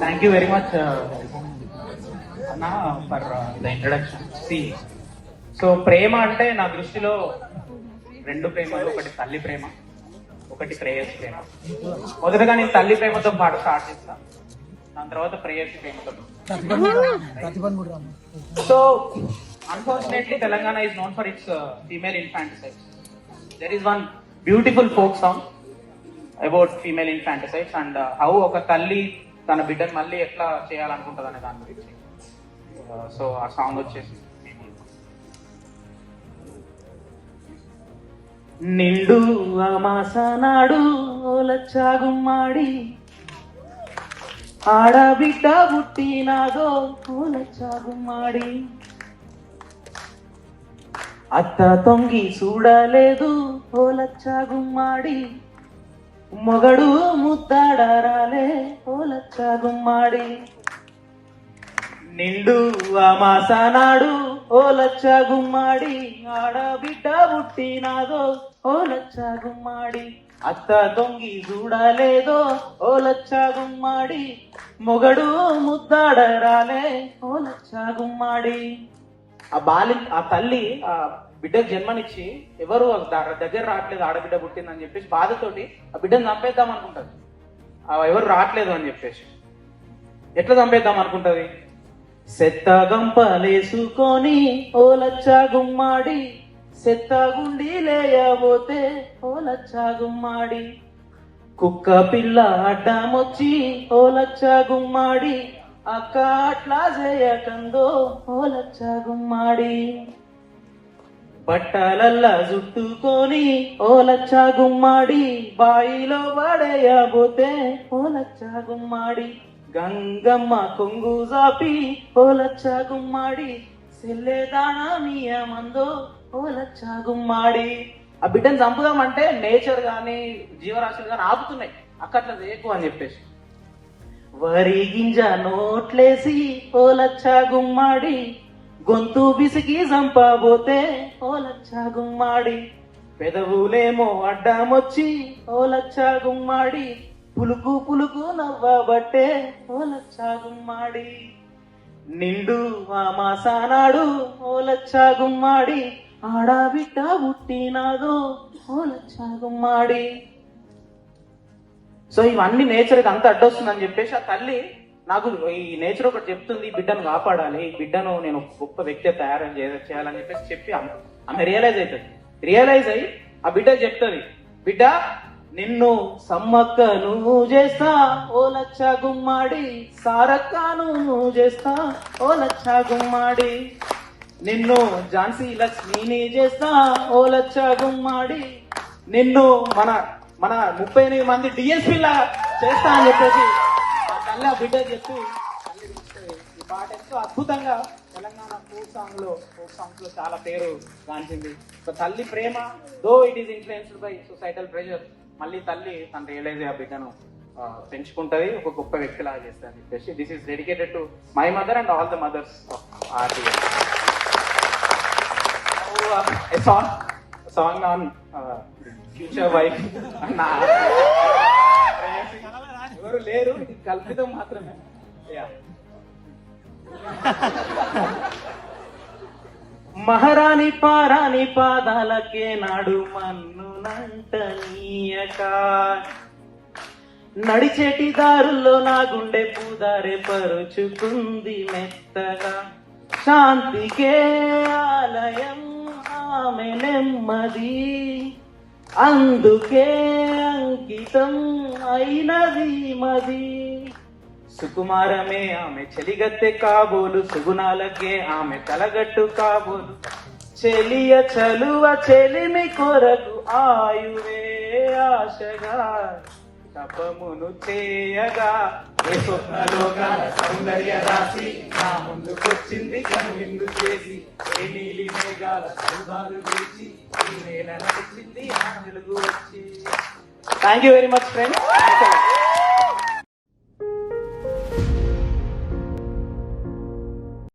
Thank you very much, Anna, for the introduction. See, so ప్రేమ అంటే నా దృష్టిలో రెండు ప్రేమలు, ఒకటి తల్లి ప్రేమ, ఒకటి ప్రేయసి ప్రేమ. మొదటగా నేను తల్లి ప్రేమతో పాటు స్టార్ట్ చేస్తా, దాని తర్వాత ప్రేయసి ప్రేమతో. So unfortunately Telangana is known for its female infanticide. There is one beautiful folk song about female infanticides and how ఒక తల్లి తన బిడ్డను మళ్ళీ ఎట్లా చేయాలనుకుంటుంది అనే దాని గురించి. సో ఆ సాంగ్ వచ్చేసి నిండు అమాసనాడు ఓలచ్చాగుమ్మాడి ఆడబిడ్డ పుట్టినాదో ఓలచ్చాగుమ్మాడి అత్త తొంగి చూడలేదు ఓలచ్చాగుమ్మాడి మొగడు ముద్దాడరాలే ఓలచ్చాగుమ్మాడి నిండు అమాసనాడు ఓలచ్చాగుమ్మాడి ఆడబిడ్డ పుట్టినాదో ఓలచ్చాగుమ్మాడి అత్త దొంగి చూడలేదో ఓలచ్చాగుమ్మాడి మొగడు ముద్దాడరాలే ఓలచ్చాగుమ్మాడి. ఆ తల్లి ఆ బిడ్డకు జన్మనిచ్చి ఎవరు దగ్గర రావట్లేదు, ఆడబిడ్డ పుట్టిందని చెప్పేసి బాధతోటి ఆ బిడ్డను చంపేద్దాం అనుకుంటది. ఎవరు రావట్లేదు అని చెప్పేసి ఎట్లా చంపేద్దాం అనుకుంటది? సెత్త గంపలేసుకొని ఓలచ్చాగుమ్మాడి సెత్త గుండి లేయబోతే ఓలచ్చాగుమ్మాడి కుక్క పిల్ల అడ్డమొచ్చి ఓలచ్చాగుమ్మాడి అక్క అట్లా చేయకందో ఓలచ్చాగుమ్మాడి బట్టలల్లా జుట్టుకొని ఓలచ్చాగుమ్మాడి బాయిలో పడేయబోతే ఓలచ్చాగుమ్మాడి గంగమ్మ కొంగు జాపి ఓలచ్చాగుమ్మాడి సెల్లేదానా మీయమందో ఓలచ్చాగుమ్మాడి. ఆ బిడ్డను చంపుదామంటే నేచర్ గాని జీవరాశులు గాని ఆపుతున్నాయి, అక్కట్లా చేయకు అని చెప్పేసి వరి గింజ నోట్లేసి ఓలచ్చాగుమ్మాడి గొంతు బిసికి చంపబోతే ఓలచ్చాగుమ్మాడి పెదవులేమో అడ్డమొచ్చి ఓలచ్చాగుమ్మాడి పులుకు పులుకు నవ్వబట్టే ఓలచ్చాగుమ్మాడి నిండు అమాసనాడు ఓలచ్చాగుమ్మాడి ఆడబిడ్డ పుట్టినాదో ఓలచ్చాగుమ్మాడి. సో ఇవన్నీ నేచర్ అంతా అడ్డొస్తుందని చెప్పేసి ఆ తల్లి నాకు ఈ నేచర్ ఒకటి చెప్తుంది, ఈ బిడ్డను కాపాడాలి, ఈ బిడ్డను నేను గొప్ప వ్యక్తి తయారు చేయాలని చెప్పేసి చెప్పి ఆమె రియలైజ్ అయ్యి ఆ బిడ్డ చెప్తుంది, బిడ్డ నిన్ను సమ్మక్కను చేస్తా ఓలచ్చాగుమ్మాడి సారక్కను చేస్తా ఓలచ్చాగుమ్మాడి నిన్ను ఝాన్సీ లక్ష్మిని చేస్తా ఓలచ్చాగుమ్మాడి నిన్ను మన 38 మంది డిఎస్పీలా చేస్తా అని చెప్పేసి ఆ తల్లి ఆ బిడ్డ చెప్పి ఈ పాట ఎంతో అద్భుతంగా తెలంగాణ ఫోక్ సాంగ్స్ లో చాలా పేరు గాంచింది. సో తల్లి ప్రేమ though it is influenced by societal pressure, మళ్ళీ తల్లి తను రియలైజ్ ఆ బిడ్డను పెంచుకుంటది, ఒక గొప్ప వ్యక్తిలాగా చేస్తుంది అని చెప్పేసి this is dedicated to my mother and all the mothers of artists. Song on future wife. ఎవరు లేరు, కల్పితం మాత్రమే. మహారాణి పారాణి పాదాలకే నాడు మన్నునంట నీయక నడిచేటి దారుల్లో నా గుండె పూదారే పరుచుకుంది మెత్తగా శాంతికే ఆలయం ఆమె నెమ్మది అందుకే అంకితం అయినది మది సుకుమారమే ఆమె చెలిగత్తె కాబోలు సుగుణాలకే ఆమె తలగట్టు కాబోలు చెలియ చలువ చెలిమి కొరకు ఆయువే ఆశగా తపమును చేయగా ఏ స్వప్నలోగా సౌందర్య రాశి నా ముందుకొచ్చింది కనువిందు చేసి ఏ నీలి మేఘాల సౌదాలు వేసి ఈ నేల నడిచింది ఆ వెలుగు వచ్చి. Thank you very much friends.